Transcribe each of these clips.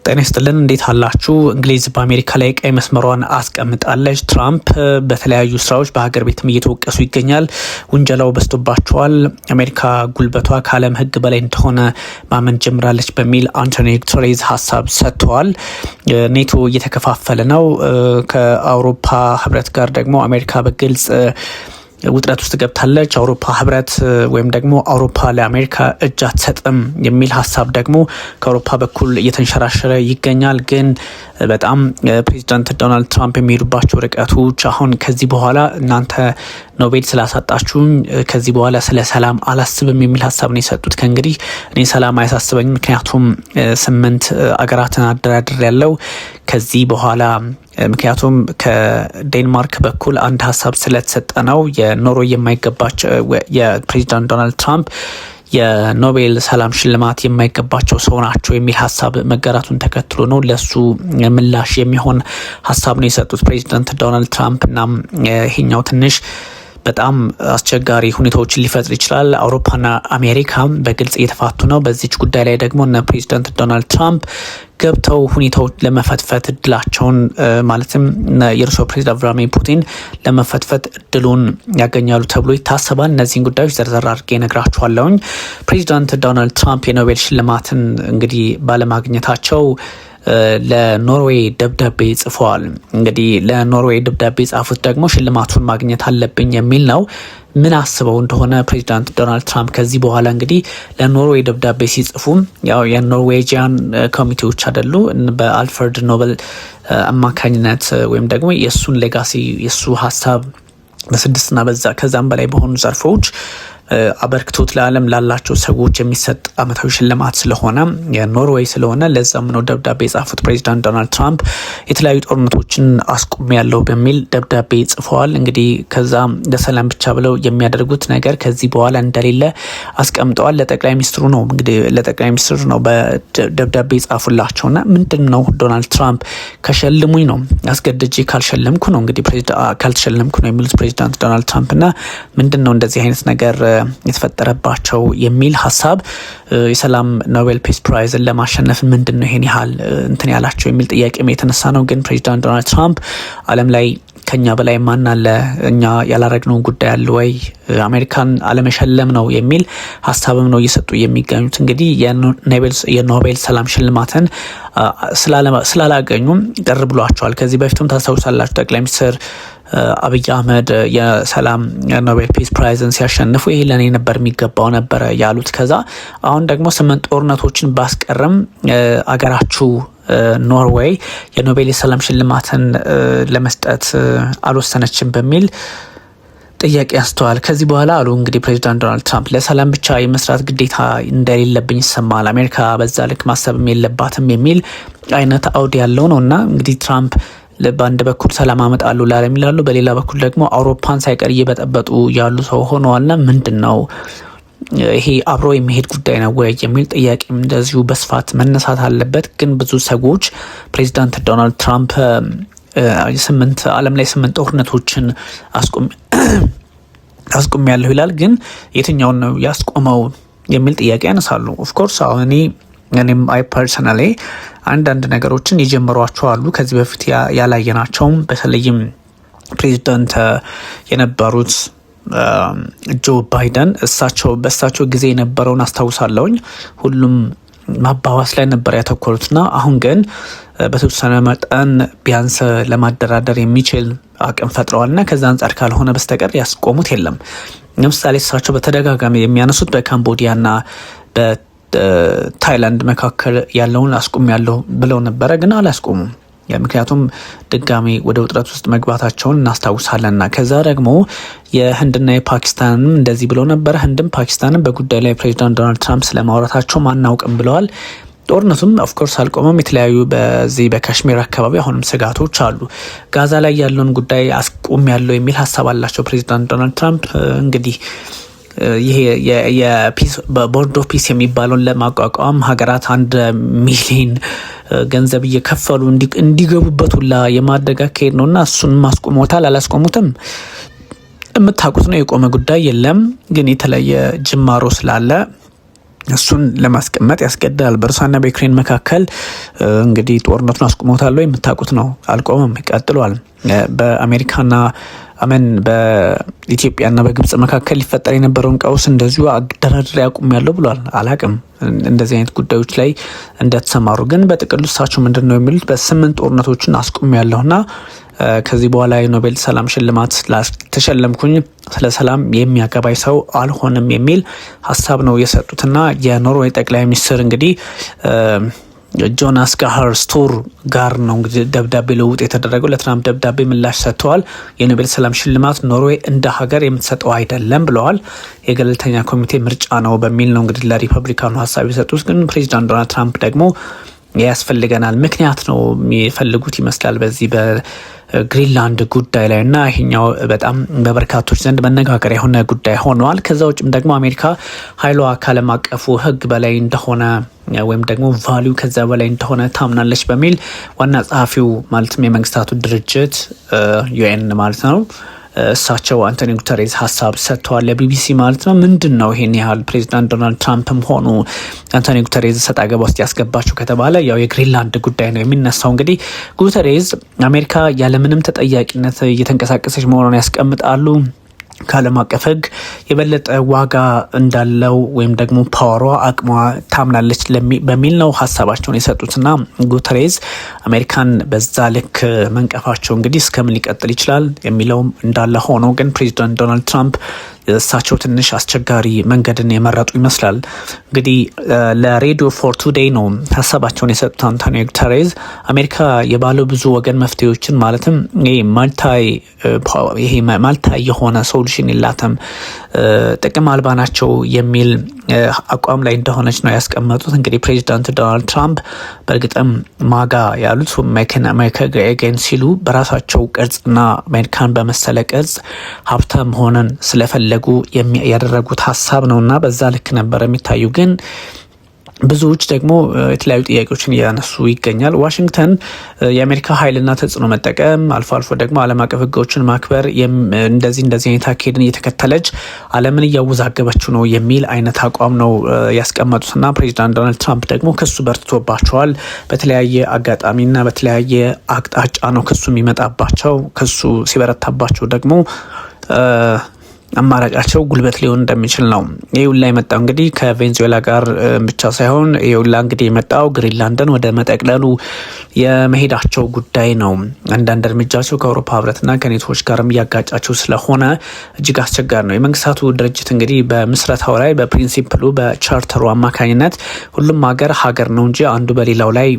ጤና ይስጥልን እንዴት አላችሁ? እንግሊዝ በአሜሪካ ላይ ቀይ መስመሯን አስቀምጣለች። ትራምፕ በተለያዩ ስራዎች በሀገር ቤትም እየተወቀሱ ይገኛል። ውንጀላው በዝቶባቸዋል። አሜሪካ ጉልበቷ ከዓለም ሕግ በላይ እንደሆነ ማመን ጀምራለች በሚል አንቶኒ ጉተሬዝ ሀሳብ ሰጥተዋል። ኔቶ እየተከፋፈለ ነው። ከአውሮፓ ህብረት ጋር ደግሞ አሜሪካ በግልጽ ውጥረት ውስጥ ገብታለች። አውሮፓ ህብረት ወይም ደግሞ አውሮፓ ለአሜሪካ እጅ አትሰጥም የሚል ሀሳብ ደግሞ ከአውሮፓ በኩል እየተንሸራሸረ ይገኛል። ግን በጣም ፕሬዚዳንት ዶናልድ ትራምፕ የሚሄዱባቸው ርቀቶች አሁን ከዚህ በኋላ እናንተ ኖቤል ስላሳጣችሁኝ ከዚህ በኋላ ስለ ሰላም አላስብም የሚል ሀሳብ ነው የሰጡት። ከእንግዲህ እኔ ሰላም አያሳስበኝ፣ ምክንያቱም 8 አገራትን አደራድር ያለው ከዚህ በኋላ ምክንያቱም ከዴንማርክ በኩል አንድ ሀሳብ ስለተሰጠ ነው የኖርዌይ የማይገባቸው የፕሬዚዳንት ዶናልድ ትራምፕ የኖቤል ሰላም ሽልማት የማይገባቸው ሰው ናቸው የሚል ሀሳብ መጋራቱን ተከትሎ ነው ለሱ ምላሽ የሚሆን ሀሳብ ነው የሰጡት ፕሬዚዳንት ዶናልድ ትራምፕ። እና ይሄኛው ትንሽ በጣም አስቸጋሪ ሁኔታዎችን ሊፈጥር ይችላል። አውሮፓና አሜሪካ በግልጽ እየተፋቱ ነው። በዚች ጉዳይ ላይ ደግሞ እነ ፕሬዚዳንት ዶናልድ ትራምፕ ገብተው ሁኔታዎች ለመፈትፈት እድላቸውን ማለትም የሩሲያ ፕሬዚዳንት ቭላድሚር ፑቲን ለመፈትፈት እድሉን ያገኛሉ ተብሎ ይታሰባል። እነዚህን ጉዳዮች ዘርዘር አድርጌ እነግራችኋለሁኝ። ፕሬዚዳንት ዶናልድ ትራምፕ የኖቤል ሽልማትን እንግዲህ ባለማግኘታቸው ለኖርዌይ ደብዳቤ ጽፈዋል። እንግዲህ ለኖርዌይ ደብዳቤ ጻፉት ደግሞ ሽልማቱን ማግኘት አለብኝ የሚል ነው። ምን አስበው እንደሆነ ፕሬዚዳንት ዶናልድ ትራምፕ ከዚህ በኋላ እንግዲህ ለኖርዌይ ደብዳቤ ሲጽፉ ያው የኖርዌጂያን ኮሚቴዎች አይደሉ በአልፍሬድ ኖቤል አማካኝነት ወይም ደግሞ የሱን ሌጋሲ የሱ ሀሳብ በስድስትና ከዛም በላይ በሆኑ ዘርፎች አበርክቶት ለዓለም ላላቸው ሰዎች የሚሰጥ አመታዊ ሽልማት ስለሆነ የኖርዌይ ስለሆነ ለዛም ነው ደብዳቤ የጻፉት ፕሬዚዳንት ዶናልድ ትራምፕ። የተለያዩ ጦርነቶችን አስቆም ያለው በሚል ደብዳቤ ጽፈዋል። እንግዲህ ከዛ ለሰላም ብቻ ብለው የሚያደርጉት ነገር ከዚህ በኋላ እንደሌለ አስቀምጠዋል። ለጠቅላይ ሚኒስትሩ ነው እንግዲህ ለጠቅላይ ሚኒስትሩ ነው በደብዳቤ ጻፉላቸውና ምንድነው ዶናልድ ትራምፕ ከሸልሙኝ ነው አስገድጄ ካልሸለምኩ ነው እንግዲህ ካልተሸለምኩ ነው የሚሉት ፕሬዚዳንት ዶናልድ ትራምፕና ምንድነው እንደዚህ አይነት ነገር የተፈጠረባቸው የሚል ሀሳብ የሰላም ኖቤል ፒስ ፕራይዝን ለማሸነፍ ምንድነው ይሄን ያህል እንትን ያላቸው የሚል ጥያቄም የተነሳ ነው። ግን ፕሬዚዳንት ዶናልድ ትራምፕ ዓለም ላይ ከኛ በላይ ማን አለ? እኛ ያላረግነው ጉዳይ አለ ወይ? አሜሪካን አለመሸለም ነው የሚል ሀሳብም ነው እየሰጡ የሚገኙት። እንግዲህ የኖቤል ሰላም ሽልማትን ስላላገኙም ቅር ብሏቸዋል። ከዚህ በፊትም ታስታውሳላችሁ ጠቅላይ ሚኒስትር አብይ አህመድ የሰላም ኖቤል ፒስ ፕራይዝን ሲያሸንፉ ይሄ ለኔ ነበር የሚገባው ነበር ያሉት። ከዛ አሁን ደግሞ 8 ጦርነቶችን ባስቀርም አገራችሁ ኖርዌይ የኖቤል የሰላም ሽልማትን ለመስጠት አልወሰነችም በሚል ጥያቄ ያስተዋል። ከዚህ በኋላ አሉ እንግዲህ ፕሬዚዳንት ዶናልድ ትራምፕ ለሰላም ብቻ የመስራት ግዴታ እንደሌለብኝ ይሰማል፣ አሜሪካ በዛ ልክ ማሰብም የለባትም የሚል አይነት አውድ ያለው ነው። እና እንግዲህ ትራምፕ በአንድ በኩል ሰላም አመጣሉ ላለም ይላሉ፣ በሌላ በኩል ደግሞ አውሮፓን ሳይቀር እየበጠበጡ ያሉ ሰው ሆነዋልና ምንድነው ይሄ አብሮ የሚሄድ ጉዳይ ነው ወይ የሚል ጥያቄም እንደዚሁ በስፋት መነሳት አለበት። ግን ብዙ ሰዎች ፕሬዚዳንት ዶናልድ ትራምፕ ዓለም ላይ 8 ጦርነቶችን አስቆም ያለው ይላል። ግን የትኛውን ነው ያስቆመው የሚል ጥያቄ ያነሳሉ። ኦፍኮርስ አሁን እኔም ፐርሰናሊ አንዳንድ ነገሮችን የጀመሯቸው አሉ ከዚህ በፊት ያላየናቸውም። በተለይም ፕሬዚዳንት የነበሩት ጆ ባይደን በእሳቸው ጊዜ የነበረውን አስታውሳለሁኝ። ሁሉም ማባባስ ላይ ነበር ያተኮሩትና አሁን ግን በተወሰነ መጠን ቢያንስ ለማደራደር የሚችል አቅም ፈጥረዋልና ከዛ አንጻር ካልሆነ በስተቀር ያስቆሙት የለም። ለምሳሌ እሳቸው በተደጋጋሚ የሚያነሱት በካምቦዲያና በታይላንድ መካከል ያለውን አስቆም ያለው ብለው ነበረ፣ ግን አላስቆሙም። ምክንያቱም ድጋሚ ወደ ውጥረት ውስጥ መግባታቸውን እናስታውሳለንና ከዛ ደግሞ የህንድና የፓኪስታንም እንደዚህ ብለው ነበረ። ህንድም ፓኪስታንም በጉዳይ ላይ ፕሬዚዳንት ዶናልድ ትራምፕ ስለማውራታቸው አናውቅም ብለዋል። ጦርነቱም ኦፍኮርስ አልቆመም። የተለያዩ በዚህ በካሽሚር አካባቢ አሁንም ስጋቶች አሉ። ጋዛ ላይ ያለውን ጉዳይ አስቆም ያለው የሚል ሀሳብ አላቸው ፕሬዚዳንት ዶናልድ ትራምፕ። እንግዲህ ይሄ የፒስ ቦርድ ኦፍ ፒስ የሚባለውን ለማቋቋም ሀገራት 1 ሚሊዮን ገንዘብ እየከፈሉ እንዲገቡበት ሁላ የማድረግ አካሄድ ነውና እሱን ማስቆሞታል አላስቆሙትም የምታውቁት ነው። የቆመ ጉዳይ የለም። ግን የተለየ ጅማሮ ስላለ እሱን ለማስቀመጥ ያስገድዳል። በሩሲያና በዩክሬን መካከል እንግዲህ ጦርነቱን አስቆመውታል። የምታውቁት ነው፣ አልቆመም፣ ቀጥሏል። በአሜሪካና በኢትዮጵያና በግብጽ መካከል ሊፈጠር የነበረውን ቀውስ እንደዚሁ አደራድሬ ያቁም ያለው ብሏል። አላቅም እንደዚህ አይነት ጉዳዮች ላይ እንደተሰማሩ ግን በጥቅሉ እሳቸው ምንድን ነው የሚሉት በ8 ጦርነቶችን አስቁም ያለውና ከዚህ በኋላ የኖቤል ሰላም ሽልማት ተሸለምኩኝ ስለ ሰላም የሚያገባኝ ሰው አልሆንም የሚል ሀሳብ ነው የሰጡትና የኖርዌይ ጠቅላይ ሚኒስትር እንግዲህ ጆናስ ጋር ስቶር ጋር ነው እንግዲህ ደብዳቤ ልውውጥ የተደረገው። ለትራምፕ ደብዳቤ ምላሽ ሰጥተዋል። የኖቤል ሰላም ሽልማት ኖርዌይ እንደ ሀገር የምትሰጠው አይደለም ብለዋል። የገለልተኛ ኮሚቴ ምርጫ ነው በሚል ነው እንግዲህ ለሪፐብሊካኑ ሀሳብ የሰጡት። ግን ፕሬዚዳንት ዶናልድ ትራምፕ ደግሞ ያስፈልገናል ምክንያት ነው የሚፈልጉት ይመስላል በዚህ በግሪንላንድ ጉዳይ ላይ እና ይሄኛው በጣም በበርካቶች ዘንድ መነጋገሪያ የሆነ ጉዳይ ሆኗል። ከዛ ውጭም ደግሞ አሜሪካ ኃይሏ ከዓለም አቀፉ ሕግ በላይ እንደሆነ ወይም ደግሞ ቫሊዩ ከዛ በላይ እንደሆነ ታምናለች በሚል ዋና ጸሐፊው ማለትም የመንግስታቱ ድርጅት ዩኤን ማለት ነው እሳቸው አንቶኒ ጉተሬዝ ሀሳብ ሰጥተዋል ለቢቢሲ ማለት ነው። ምንድን ነው ይሄን ያህል ፕሬዚዳንት ዶናልድ ትራምፕም ሆኑ አንቶኒ ጉተሬዝ ሰጣ ገባ ውስጥ ያስገባቸው ከተባለ ያው የግሪንላንድ ጉዳይ ነው የሚነሳው። እንግዲህ ጉተሬዝ አሜሪካ ያለምንም ተጠያቂነት እየተንቀሳቀሰች መሆኑን ያስቀምጣሉ። ከዓለም አቀፍ ሕግ የበለጠ ዋጋ እንዳለው ወይም ደግሞ ፓወሯ አቅሟ ታምናለች በሚል ነው ሀሳባቸውን የሰጡትና ጉተሬዝ አሜሪካን በዛ ልክ መንቀፋቸው እንግዲህ እስከምን ሊቀጥል ይችላል የሚለውም እንዳለ ሆኖ ግን ፕሬዚዳንት ዶናልድ ትራምፕ እሳቸው ትንሽ አስቸጋሪ መንገድን የመረጡ ይመስላል። እንግዲህ ለሬዲዮ ፎር ቱዴይ ነው ሀሳባቸውን የሰጡት አንቶኒ ጉተሬዝ አሜሪካ የባለ ብዙ ወገን መፍትሄዎችን ማለትም ይሄ ማልታይ የሆነ ሶሉሽን የላትም፣ ጥቅም አልባ ናቸው የሚል አቋም ላይ እንደሆነች ነው ያስቀመጡት። እንግዲህ ፕሬዚዳንት ዶናልድ ትራምፕ በእርግጥም ማጋ ያሉት ሜክ አጌን ሲሉ በራሳቸው ቅርጽና አሜሪካን በመሰለ ቅርጽ ሀብታም ሆነን ስለፈለጉ ያደረጉት ሀሳብ ነውና በዛ ልክ ነበር የሚታዩ። ግን ብዙዎች ደግሞ የተለያዩ ጥያቄዎችን እያነሱ ይገኛል። ዋሽንግተን የአሜሪካ ኃይልና ተጽዕኖ መጠቀም አልፎ አልፎ ደግሞ ዓለም አቀፍ ሕጎችን ማክበር እንደዚህ አይነት አካሄድን እየተከተለች ዓለምን እያወዛገበችው ነው የሚል አይነት አቋም ነው ያስቀመጡትና ፕሬዚዳንት ዶናልድ ትራምፕ ደግሞ ክሱ በርትቶባቸዋል። በተለያየ አጋጣሚና በተለያየ አቅጣጫ ነው ክሱ የሚመጣባቸው። ክሱ ሲበረታባቸው ደግሞ አማራጫቸው ጉልበት ሊሆን እንደሚችል ነው። ይህ ሁላ የመጣው እንግዲህ ከቬንዙዌላ ጋር ብቻ ሳይሆን ይህ ሁላ እንግዲህ የመጣው ግሪንላንድን ወደ መጠቅለሉ የመሄዳቸው ጉዳይ ነው። አንዳንድ እርምጃቸው ከአውሮፓ ህብረትና ከኔቶዎች ጋርም እያጋጫቸው ስለሆነ እጅግ አስቸጋሪ ነው። የመንግስታቱ ድርጅት እንግዲህ በምስረታው ላይ በፕሪንሲፕሉ በቻርተሩ አማካኝነት ሁሉም ሀገር ነው እንጂ አንዱ በሌላው ላይ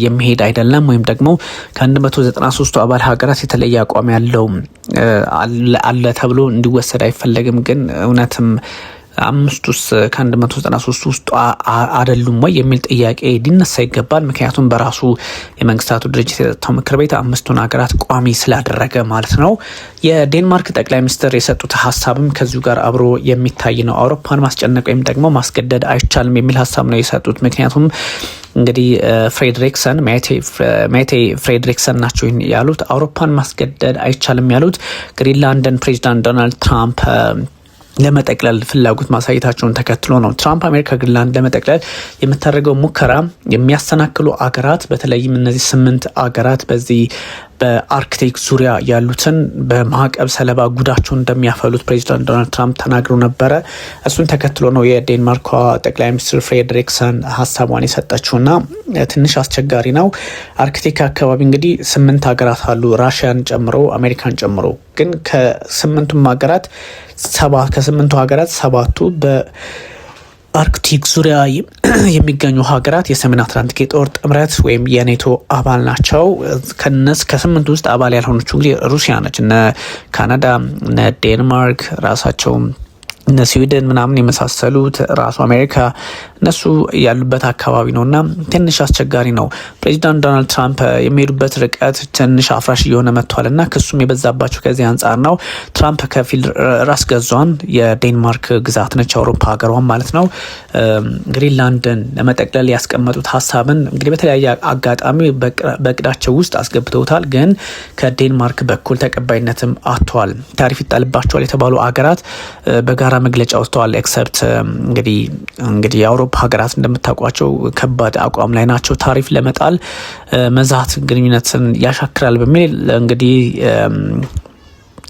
የሚሄድ አይደለም። ወይም ደግሞ ከ193 አባል ሀገራት የተለየ አቋም ያለው አለ ተብሎ እንዲወሰድ አይፈለግም። ግን እውነትም አምስቱስ ከ193 ውስጥ አይደሉም ወይ የሚል ጥያቄ ሊነሳ ይገባል። ምክንያቱም በራሱ የመንግስታቱ ድርጅት የጸጥታው ምክር ቤት 5ቱን ሀገራት ቋሚ ስላደረገ ማለት ነው። የዴንማርክ ጠቅላይ ሚኒስትር የሰጡት ሀሳብም ከዚሁ ጋር አብሮ የሚታይ ነው። አውሮፓን ማስጨነቅ ወይም ደግሞ ማስገደድ አይቻልም የሚል ሀሳብ ነው የሰጡት። ምክንያቱም እንግዲህ ሜቴ ፍሬድሪክሰን ናቸው ያሉት። አውሮፓን ማስገደድ አይቻልም ያሉት ግሪንላንድን ፕሬዚዳንት ዶናልድ ትራምፕ ለመጠቅለል ፍላጎት ማሳየታቸውን ተከትሎ ነው። ትራምፕ አሜሪካ ግሪንላንድ ለመጠቅለል የምታደርገው ሙከራ የሚያሰናክሉ አገራት በተለይም እነዚህ 8 አገራት በዚህ በአርክቲክ ዙሪያ ያሉትን በማዕቀብ ሰለባ ጉዳቸውን እንደሚያፈሉት ፕሬዚዳንት ዶናልድ ትራምፕ ተናግረው ነበረ። እሱን ተከትሎ ነው የዴንማርኳ ጠቅላይ ሚኒስትር ፍሬድሪክሰን ሀሳቧን የሰጠችውና ትንሽ አስቸጋሪ ነው። አርክቲክ አካባቢ እንግዲህ 8 ሀገራት አሉ፣ ራሽያን ጨምሮ አሜሪካን ጨምሮ። ግን ከ8ቱም ሀገራት ከ8ቱ ሀገራት 7ቱ አርክቲክ ዙሪያ የሚገኙ ሀገራት የሰሜን አትላንቲክ የጦር ጥምረት ወይም የኔቶ አባል ናቸው። ከ8 ውስጥ አባል ያልሆነችው እንግዲህ ሩሲያ ነች። እነ ካናዳ፣ እነ ዴንማርክ ራሳቸው እነ ስዊድን ምናምን የመሳሰሉት ራሱ አሜሪካ እነሱ ያሉበት አካባቢ ነውና ትንሽ አስቸጋሪ ነው። ፕሬዚዳንት ዶናልድ ትራምፕ የሚሄዱበት ርቀት ትንሽ አፍራሽ እየሆነ መጥቷልና ክሱም የበዛባቸው ከዚህ አንጻር ነው። ትራምፕ ከፊል ራስ ገዟን የዴንማርክ ግዛት ነች፣ አውሮፓ ሀገሯን ማለት ነው፣ ግሪንላንድን ለመጠቅለል ያስቀመጡት ሀሳብን እንግዲህ በተለያየ አጋጣሚ በእቅዳቸው ውስጥ አስገብተውታል። ግን ከዴንማርክ በኩል ተቀባይነትም አጥተዋል። ታሪፍ ይጣልባቸዋል የተባሉ አገራት በጋራ በጋራ መግለጫ ወጥተዋል። ኤክሰፕት እንግዲህ የአውሮፓ ሀገራት እንደምታውቋቸው ከባድ አቋም ላይ ናቸው። ታሪፍ ለመጣል መዛት ግንኙነትን ያሻክራል በሚል እንግዲህ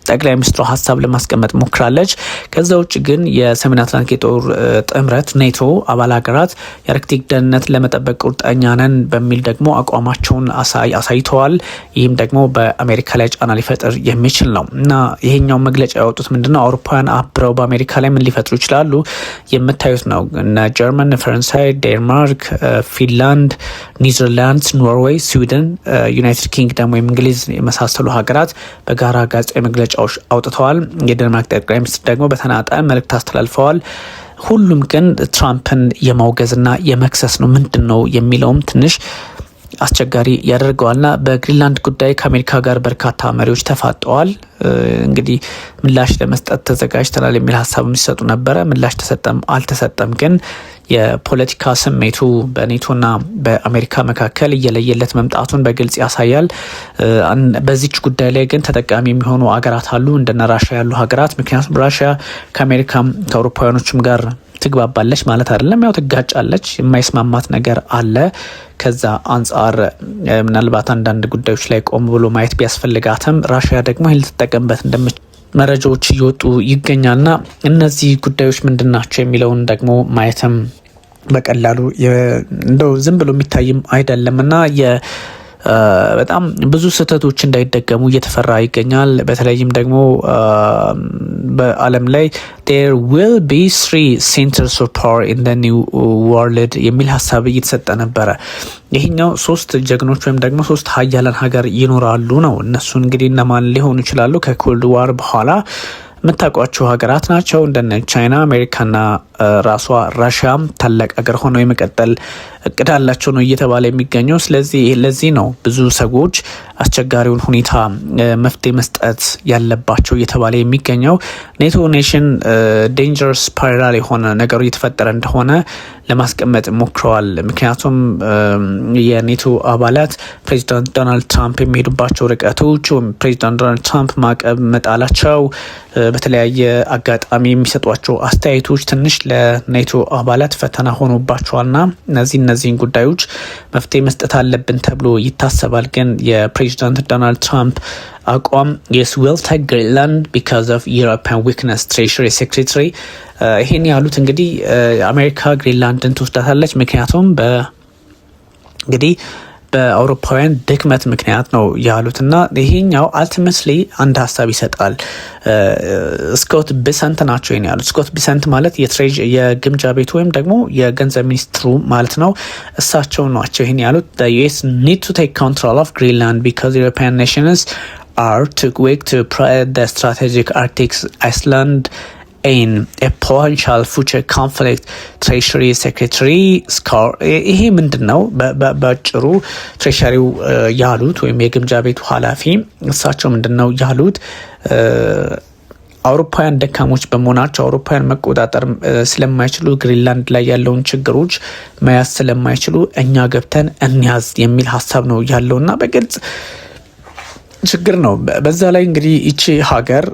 ጠቅላይ ሚኒስትሩ ሀሳብ ለማስቀመጥ ሞክራለች። ከዛ ውጭ ግን የሰሜን አትላንቲክ የጦር ጥምረት ኔቶ አባል ሀገራት የአርክቲክ ደህንነት ለመጠበቅ ቁርጠኛ ነን በሚል ደግሞ አቋማቸውን አሳይተዋል። ይህም ደግሞ በአሜሪካ ላይ ጫና ሊፈጥር የሚችል ነው እና ይሄኛው መግለጫ ያወጡት ምንድነው አውሮፓውያን አብረው በአሜሪካ ላይ ምን ሊፈጥሩ ይችላሉ የምታዩት ነው። እነ ጀርመን፣ ፈረንሳይ፣ ዴንማርክ፣ ፊንላንድ፣ ኒዘርላንድስ፣ ኖርዌይ፣ ስዊድን፣ ዩናይትድ ኪንግደም ወይም እንግሊዝ የመሳሰሉ ሀገራት በጋራ ጋዜጣዊ መግለጫ አውጥተዋል። የደንማርክ ጠቅላይ ሚኒስትር ደግሞ በተናጠል መልእክት አስተላልፈዋል። ሁሉም ግን ትራምፕን የማውገዝና የመክሰስ ነው። ምንድን ነው የሚለውም ትንሽ አስቸጋሪ ያደርገዋልና በግሪንላንድ ጉዳይ ከአሜሪካ ጋር በርካታ መሪዎች ተፋጠዋል። እንግዲህ ምላሽ ለመስጠት ተዘጋጅተናል የሚል ሀሳብ ሲሰጡ ነበረ። ምላሽ ተሰጠም አልተሰጠም ግን የፖለቲካ ስሜቱ በኔቶና በአሜሪካ መካከል እየለየለት መምጣቱን በግልጽ ያሳያል። በዚች ጉዳይ ላይ ግን ተጠቃሚ የሚሆኑ ሀገራት አሉ እንደነ ራሽያ ያሉ ሀገራት። ምክንያቱም ራሽያ ከአሜሪካም ከአውሮፓውያኖችም ጋር ትግባባለች ማለት አይደለም፣ ያው ትጋጫለች። የማይስማማት ነገር አለ። ከዛ አንጻር ምናልባት አንዳንድ ጉዳዮች ላይ ቆም ብሎ ማየት ቢያስፈልጋትም ራሽያ ደግሞ ይህን ልትጠቀምበት እንደምትችል መረጃዎች እየወጡ ይገኛልና እነዚህ ጉዳዮች ምንድን ናቸው የሚለውን ደግሞ ማየትም በቀላሉ እንደው ዝም ብሎ የሚታይም አይደለምና በጣም ብዙ ስህተቶች እንዳይደገሙ እየተፈራ ይገኛል። በተለይም ደግሞ በዓለም ላይ there will be 3 centers of power in the new world የሚል ሀሳብ እየተሰጠ ነበረ። ይሄኛው 3 ጀግኖች ወይም ደግሞ 3 ሀያላን ሀገር ይኖራሉ ነው። እነሱ እንግዲህ እነማን ሊሆኑ ይችላሉ? ከኮልድ ዋር በኋላ የምታውቋቸው ሀገራት ናቸው እንደነ ቻይና፣ አሜሪካና ራሷ ራሽያ ታላቅ ሀገር ሆነው የመቀጠል እቅድ አላቸው ነው እየተባለ የሚገኘው። ስለዚህ ለዚህ ነው ብዙ ሰዎች አስቸጋሪውን ሁኔታ መፍትሄ መስጠት ያለባቸው እየተባለ የሚገኘው። ኔቶ ኔሽን ዴንጀር ስፓይራል የሆነ ነገሩ እየተፈጠረ እንደሆነ ለማስቀመጥ ሞክረዋል። ምክንያቱም የኔቶ አባላት ፕሬዚዳንት ዶናልድ ትራምፕ የሚሄዱባቸው ርቀቶች ወይም ፕሬዚዳንት ዶናልድ ትራምፕ ማዕቀብ መጣላቸው፣ በተለያየ አጋጣሚ የሚሰጧቸው አስተያየቶች ትንሽ ለኔቶ አባላት ፈተና ሆኖባቸዋልና እነዚህን ጉዳዮች መፍትሄ መስጠት አለብን ተብሎ ይታሰባል። ግን የፕሬዚዳንት ዶናልድ ትራምፕ አቋም yes will take Greenland because of European weakness Treasury Secretary ይሄን ያሉት እንግዲህ አሜሪካ ግሪንላንድን ትወስዳታለች ምክንያቱም እንግዲህ በአውሮፓውያን ድክመት ምክንያት ነው ያሉትና ይሄኛው አልቲሜትሊ አንድ ሀሳብ ይሰጣል። ስኮት ቢሰንት ናቸው ይሄን ያሉት። ስኮት ቢሰንት ማለት የግምጃ ቤቱ ወይም ደግሞ የገንዘብ ሚኒስትሩ ማለት ነው። እሳቸው ናቸው ይሄን ያሉት the US need to take control of Greenland because European nations are too weak to protect the strategic Arctic Iceland in a potential future conflict Treasury Secretary Scott ይሄ ምንድነው በአጭሩ ትሬሸሪው ያሉት ወይም የግምጃ ቤቱ ኃላፊ እሳቸው ምንድነው ያሉት አውሮፓውያን ደካሞች በመሆናቸው አውሮፓውያን መቆጣጠር ስለማይችሉ ግሪንላንድ ላይ ያለውን ችግሮች መያዝ ስለማይችሉ እኛ ገብተን እንያዝ የሚል ሀሳብ ነው ያለውና በግልጽ ችግር ነው። በዛ ላይ እንግዲህ እቺ ሀገር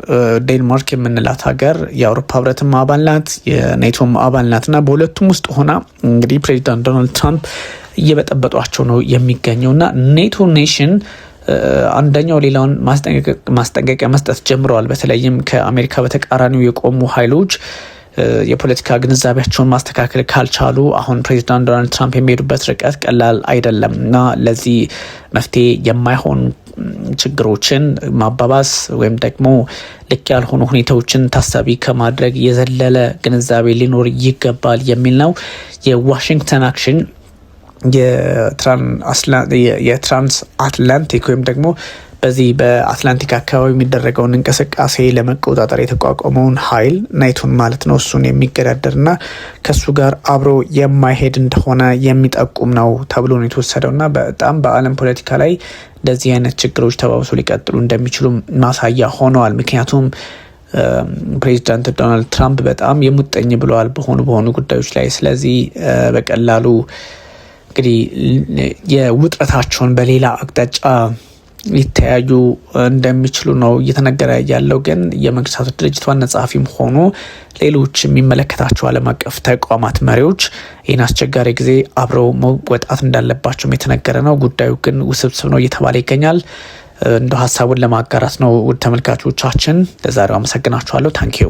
ዴንማርክ የምንላት ሀገር የአውሮፓ ህብረትም አባል ናት፣ የኔቶም አባል ናትና በሁለቱም ውስጥ ሆና እንግዲህ ፕሬዚዳንት ዶናልድ ትራምፕ እየበጠበጧቸው ነው የሚገኘውና ኔቶ ኔሽን አንደኛው ሌላውን ማስጠንቀቂያ መስጠት ጀምረዋል። በተለይም ከአሜሪካ በተቃራኒው የቆሙ ኃይሎች የፖለቲካ ግንዛቤያቸውን ማስተካከል ካልቻሉ አሁን ፕሬዚዳንት ዶናልድ ትራምፕ የሚሄዱበት ርቀት ቀላል አይደለም እና ለዚህ መፍትሄ የማይሆን ችግሮችን ማባባስ ወይም ደግሞ ልክ ያልሆኑ ሁኔታዎችን ታሳቢ ከማድረግ የዘለለ ግንዛቤ ሊኖር ይገባል የሚል ነው። የዋሽንግተን አክሽን የትራንስ አትላንቲክ ወይም ደግሞ በዚህ በአትላንቲክ አካባቢ የሚደረገውን እንቅስቃሴ ለመቆጣጠር የተቋቋመውን ኃይል ኔቶን ማለት ነው እሱን የሚገዳደርና ከሱ ጋር አብሮ የማይሄድ እንደሆነ የሚጠቁም ነው ተብሎ ነው የተወሰደውና በጣም በዓለም ፖለቲካ ላይ እንደዚህ አይነት ችግሮች ተባብሶ ሊቀጥሉ እንደሚችሉ ማሳያ ሆነዋል። ምክንያቱም ፕሬዚዳንት ዶናልድ ትራምፕ በጣም የሙጠኝ ብለዋል በሆኑ ጉዳዮች ላይ። ስለዚህ በቀላሉ እንግዲህ የውጥረታቸውን በሌላ አቅጣጫ ሊተያዩ እንደሚችሉ ነው እየተነገረ ያለው። ግን የመንግስታቱ ድርጅት ዋና ጸሐፊም ሆኑ ሌሎች የሚመለከታቸው ዓለም አቀፍ ተቋማት መሪዎች ይህን አስቸጋሪ ጊዜ አብረው መወጣት እንዳለባቸውም የተነገረ ነው። ጉዳዩ ግን ውስብስብ ነው እየተባለ ይገኛል። እንደ ሀሳቡን ለማጋራት ነው። ውድ ተመልካቾቻችን ለዛሬው አመሰግናችኋለሁ። ታንኪዩ